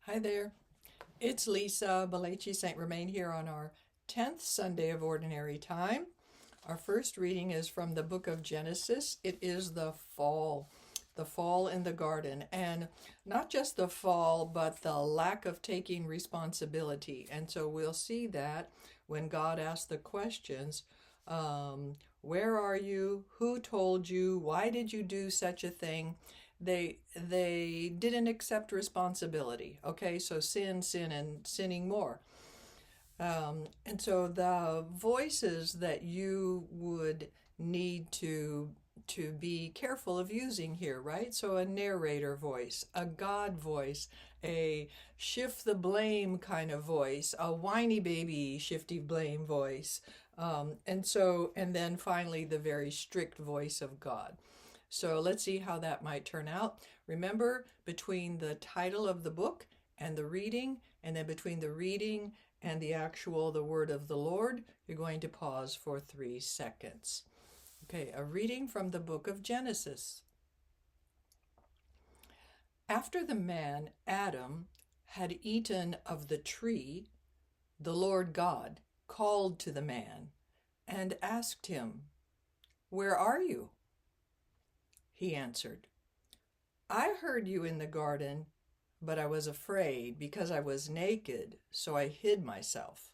Hi there, it's Lisa Balachi St. Romain here on our 10th Sunday of Ordinary Time. Our first reading is from the book of Genesis. It is the fall in the garden, and not just the fall, but the lack of taking responsibility. And so we'll see that when God asks the questions, where are you? Who told you? Why did you do such a thing? They didn't accept responsibility. Okay, so sin, and sinning more. And so the voices that you would need to be careful of using here, right? So a narrator voice, a God voice, a shift the blame kind of voice, a whiny baby shifty blame voice, and then finally the very strict voice of God. So let's see how that might turn out. Remember, between the title of the book and the reading, and then between the reading and the word of the Lord, you're going to pause for 3 seconds. Okay, a reading from the book of Genesis. After the man, Adam, had eaten of the tree, the Lord God called to the man and asked him, "Where are you?" He answered, "I heard you in the garden, but I was afraid because I was naked, so I hid myself."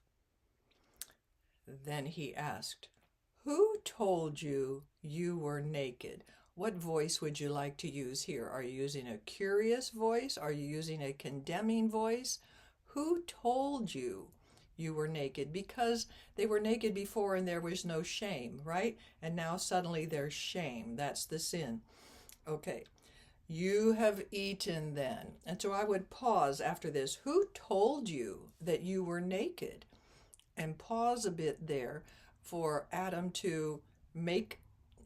Then he asked, "Who told you you were naked?" What voice would you like to use here? Are you using a curious voice? Are you using a condemning voice? Who told you you were naked? Because they were naked before and there was no shame, right? And now suddenly there's shame. That's the sin. Okay. You have eaten then. And so I would pause after this. Who told you that you were naked? And pause a bit there for Adam to make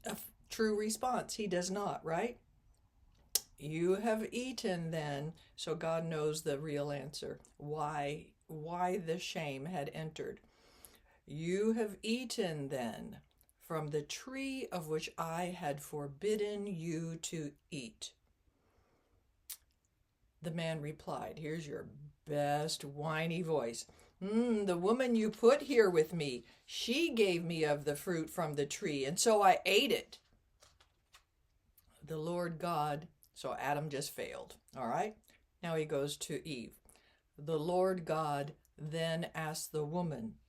a true response. He does not, right? You have eaten then. So God knows the real answer. Why the shame had entered. You have eaten then from the tree of which I had forbidden you to eat. The man replied, here's your best whiny voice. The woman you put here with me, she gave me of the fruit from the tree, and so I ate it. The Lord God, so Adam just failed, all right? Now he goes to Eve. The Lord God then asked the woman,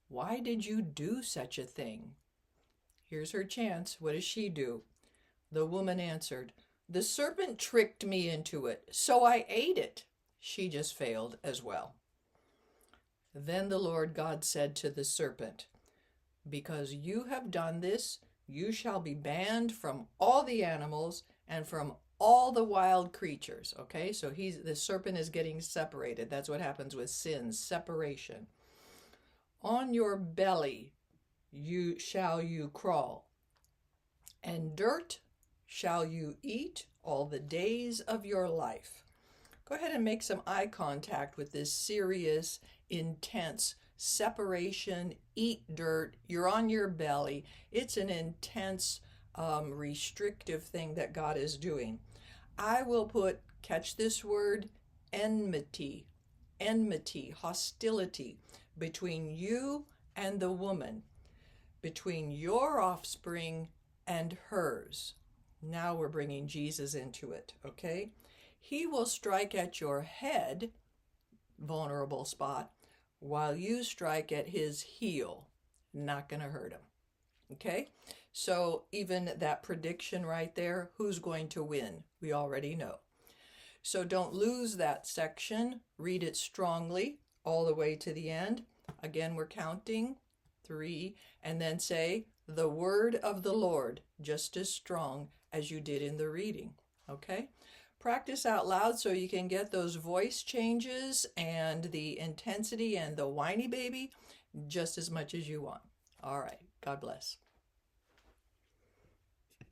"Why did you do such a thing?" Here's her chance. What does she do? The woman answered, "The serpent tricked me into it, so I ate it." She just failed as well. Then the Lord God said to the serpent, "Because you have done this, you shall be banned from all the animals and from all the wild creatures." Okay, so the serpent is getting separated. That's what happens with sin, separation. "On your belly you crawl, and dirt shall you eat all the days of your life." Go ahead and make some eye contact with this serious, intense separation. Eat dirt. You're on your belly. It's an intense, restrictive thing that God is doing. I will put, catch this word, enmity, hostility between you and the woman, between your offspring and hers. Now we're bringing Jesus into it, okay? He will strike at your head, vulnerable spot, while you strike at his heel. Not going to hurt him, okay? So even that prediction right there, who's going to win? We already know. So don't lose that section. Read it strongly all the way to the end. Again, we're counting 3, and then say the word of the Lord just as strong as you did in the reading, okay? Practice out loud so you can get those voice changes and the intensity and the whiny baby just as much as you want. All right, God bless.